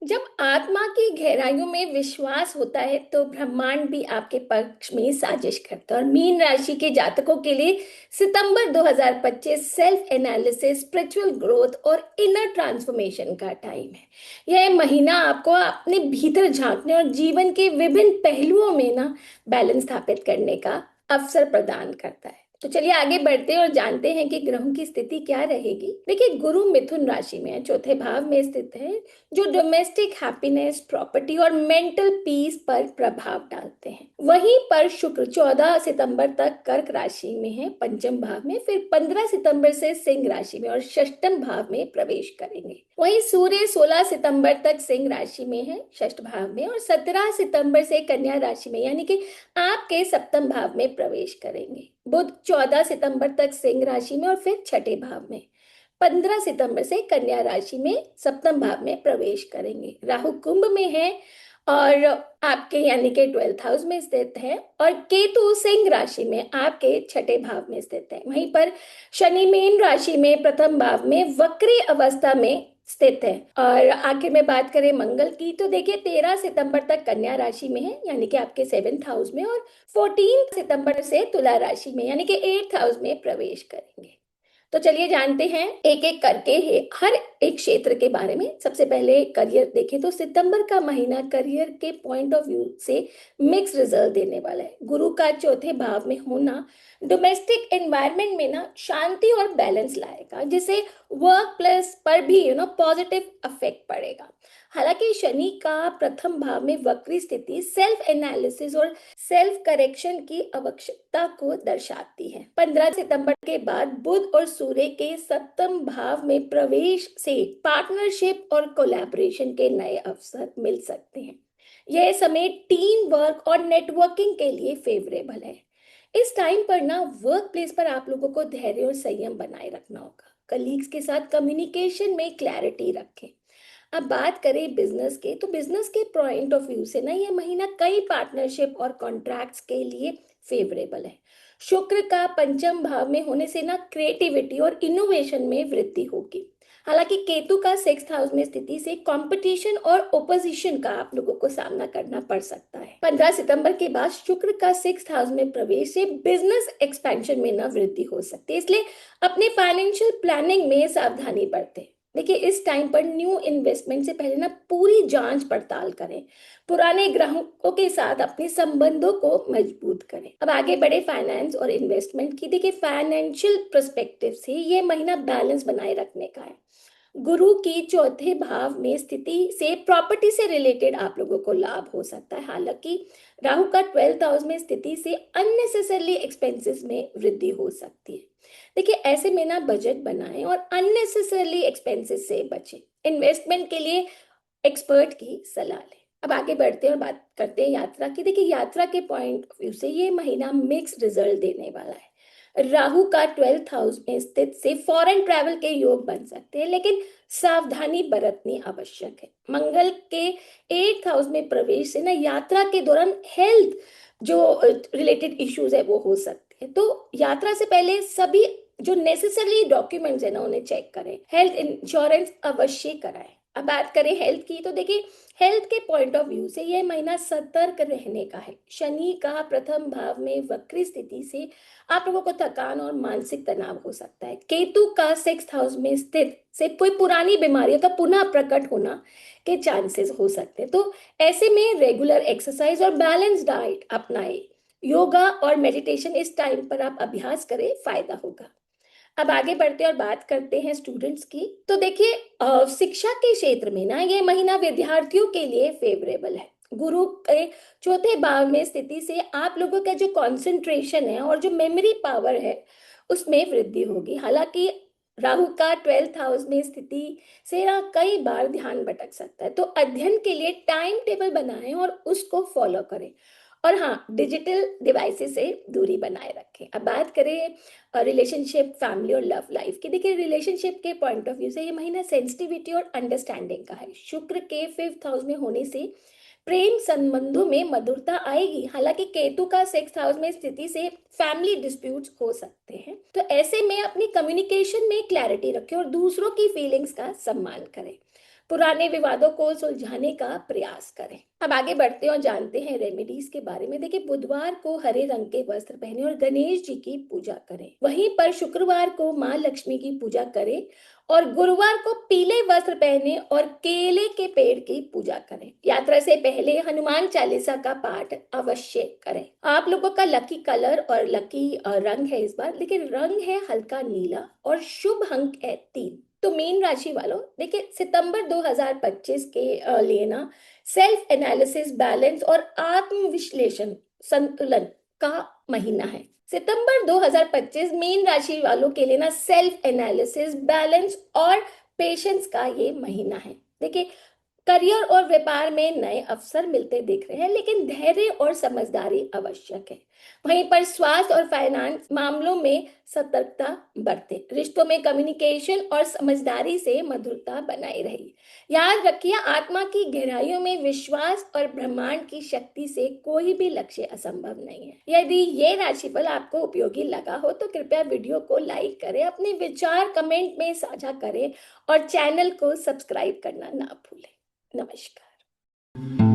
जब आत्मा की गहराइयों में विश्वास होता है तो ब्रह्मांड भी आपके पक्ष में साजिश करता है। और मीन राशि के जातकों के लिए सितंबर 2025 सेल्फ एनालिसिस, स्पिरिचुअल ग्रोथ और इनर ट्रांसफॉर्मेशन का टाइम है। यह महीना आपको अपने भीतर झांकने और जीवन के विभिन्न पहलुओं में ना बैलेंस स्थापित करने का अवसर प्रदान करता है। तो चलिए आगे बढ़ते हैं और जानते हैं कि ग्रहों की स्थिति क्या रहेगी। देखिए, गुरु मिथुन राशि में है, चौथे भाव में स्थित है, जो डोमेस्टिक हैप्पीनेस, प्रॉपर्टी और मेंटल पीस पर प्रभाव डालते हैं। वहीं पर शुक्र 14 सितंबर तक कर्क राशि में है, पंचम भाव में, फिर 15 सितंबर से सिंह राशि में और षष्ठम भाव में प्रवेश करेंगे। वहीं सूर्य 16 सितंबर तक सिंह राशि में है, षष्ठ भाव में, और 17 सितंबर से कन्या राशि में यानी कि आपके सप्तम भाव में प्रवेश करेंगे। बुध 14 सितंबर तक सिंह राशि में और फिर छठे भाव में, 15 सितंबर से कन्या राशि में सप्तम भाव में प्रवेश करेंगे। राहु कुंभ में है और आपके यानी कि 12th हाउस में स्थित है, और केतु सिंह राशि में आपके छठे भाव में स्थित है। वहीं पर शनि मीन राशि में प्रथम भाव में वक्री अवस्था में स्थित है। और आखिर में बात करें मंगल की, तो देखिए 13 सितंबर तक कन्या राशि में है यानी कि आपके 7th हाउस में, और 14 सितंबर से तुला राशि में यानी कि 8th हाउस में प्रवेश करेंगे। तो चलिए जानते हैं एक एक करके हर एक क्षेत्र के बारे में। सबसे पहले करियर देखें तो सितंबर का महीना करियर के पॉइंट ऑफ व्यू से मिक्स रिजल्ट देने वाला है। गुरु का चौथे भाव में होना डोमेस्टिक एनवायरनमेंट में ना शांति और बैलेंस लाएगा, जिससे वर्क प्लेस पर भी पॉजिटिव इफेक्ट पड़ेगा। हालांकि शनि का प्रथम भाव में वक्री स्थिति सेल्फ एनालिसिस और सेल्फ करेक्शन की आवश्यकता को दर्शाती है। 15 सितंबर के बाद बुध और सूर्य के सप्तम भाव में प्रवेश से पार्टनरशिप और कोलैबोरेशन के नए अवसर मिल सकते हैं। यह समय टीम वर्क और नेटवर्किंग के लिए फेवरेबल है। इस टाइम पर ना वर्क प्लेस पर आप लोगों को धैर्य और संयम बनाए रखना होगा। कलीग्स के साथ कम्युनिकेशन में क्लैरिटी रखें। अब बात करें बिजनेस के, तो बिजनेस के पॉइंट ऑफ व्यू से ना ये महीना कई पार्टनरशिप और कॉन्ट्रैक्ट्स के लिए फेवरेबल है। शुक्र का पंचम भाव में होने से ना क्रिएटिविटी और इनोवेशन में वृद्धि होगी। हालांकि केतु का 6th हाउस में स्थिति से कंपटीशन और ओपोजिशन का आप लोगों को सामना करना पड़ सकता है। 15 सितंबर के बाद शुक्र का 6th हाउस में प्रवेश से बिजनेस एक्सपेंशन में ना वृद्धि हो सकती है, इसलिए अपने फाइनेंशियल प्लानिंग में सावधानी बरतें। देखिए, इस टाइम पर न्यू इन्वेस्टमेंट से पहले ना पूरी जांच पड़ताल करें। पुराने ग्राहकों के साथ अपने संबंधों को मजबूत करें। अब आगे बढ़े फाइनेंस और इन्वेस्टमेंट की। देखिए, फाइनेंशियल पर्सपेक्टिव से ये महीना बैलेंस बनाए रखने का है। गुरु की चौथे भाव में स्थिति से प्रॉपर्टी से रिलेटेड आप लोगों को लाभ हो सकता है। हालांकि राहु का 12th हाउस में स्थिति से अननेसेसरली एक्सपेंसेस में वृद्धि हो सकती है। देखिए, ऐसे में ना बजट बनाएं और अननेसेसरली एक्सपेंसेस से बचें। इन्वेस्टमेंट के लिए एक्सपर्ट की सलाह लें। अब आगे बढ़ते हैं और बात करते हैं यात्रा की। देखिए, यात्रा के पॉइंट ऑफ व्यू से ये महीना मिक्स रिजल्ट देने वाला है। राहु का 12th हाउस में स्थित से फॉरेन ट्रैवल के योग बन सकते हैं, लेकिन सावधानी बरतनी आवश्यक है। मंगल के 8th हाउस में प्रवेश से ना यात्रा के दौरान हेल्थ जो रिलेटेड इश्यूज है वो हो सकते हैं। तो यात्रा से पहले सभी जो नेसेसरी डॉक्यूमेंट्स है ना उन्हें चेक करें। हेल्थ इंश्योरेंस अवश्य कराएं। अब बात करें हेल्थ की, तो देखिए हेल्थ के पॉइंट ऑफ व्यू से यह महीना सतर्क रहने का है। शनि का प्रथम भाव में वक्री स्थिति से आप लोगों को थकान और मानसिक तनाव हो सकता है। केतु का 6th हाउस में स्थित से कोई पुरानी बीमारियों का पुनः प्रकट होना के चांसेस हो सकते हैं। तो ऐसे में रेगुलर एक्सरसाइज और बैलेंस डाइट अपनाएं। योगा और मेडिटेशन इस टाइम पर आप अभ्यास करें, फायदा होगा। अब आगे बढ़ते और बात करते हैं स्टूडेंट्स की। तो देखिए, शिक्षा के क्षेत्र में ना ये महीना विद्यार्थियों के लिए फेवरेबल है। गुरु के चौथे भाव में स्थिति से आप लोगों का जो कंसंट्रेशन है और जो मेमोरी पावर है उसमें वृद्धि होगी। हालांकि राहु का 12th हाउस में स्थिति से ना कई बार ध्यान भटक सकता है। तो अध्ययन के लिए टाइम टेबल बनाएं और उसको फॉलो करें। और हाँ, डिजिटल डिवाइसेस से दूरी बनाए रखें। अब बात करें रिलेशनशिप, फैमिली और लव लाइफ की। देखिए, रिलेशनशिप के पॉइंट ऑफ व्यू से ये महीना सेंसिटिविटी और अंडरस्टैंडिंग का है। शुक्र के 5th हाउस में होने से प्रेम संबंधों में मधुरता आएगी। हालांकि केतु का 6th हाउस में स्थिति से फैमिली डिस्प्यूट्स हो सकते हैं। तो ऐसे में अपनी कम्युनिकेशन में क्लैरिटी रखें और दूसरों की फीलिंग्स का सम्मान करें। पुराने विवादों को सुलझाने का प्रयास करें। अब आगे बढ़ते हैं और जानते हैं रेमेडीज के बारे में। देखिए, बुधवार को हरे रंग के वस्त्र पहने और गणेश जी की पूजा करें। वहीं पर शुक्रवार को माँ लक्ष्मी की पूजा करें और गुरुवार को पीले वस्त्र पहने और केले के पेड़ की पूजा करें। यात्रा से पहले हनुमान चालीसा का पाठ अवश्य करें। आप लोगों का लकी कलर और लकी रंग है इस बार, लेकिन रंग है हल्का नीला और शुभ अंक है 3। तो मीन राशि वालों, देखिए सितंबर 2025 के लिए ना सेल्फ एनालिसिस, बैलेंस और आत्म विश्लेषण, संतुलन का महीना है। सितंबर 2025 मीन राशि वालों के लिए ना सेल्फ एनालिसिस, बैलेंस और पेशेंस का ये महीना है। देखिए, करियर और व्यापार में नए अवसर मिलते दिख रहे हैं, लेकिन धैर्य और समझदारी आवश्यक है। वहीं पर स्वास्थ्य और फाइनेंस मामलों में सतर्कता बरतें। रिश्तों में कम्युनिकेशन और समझदारी से मधुरता बनाई रही। याद रखिए, आत्मा की गहराइयों में विश्वास और ब्रह्मांड की शक्ति से कोई भी लक्ष्य असंभव नहीं है। यदि ये राशिफल आपको उपयोगी लगा हो तो कृपया वीडियो को लाइक करें, अपने विचार कमेंट में साझा करें और चैनल को सब्सक्राइब करना ना भूलें। नमस्कार।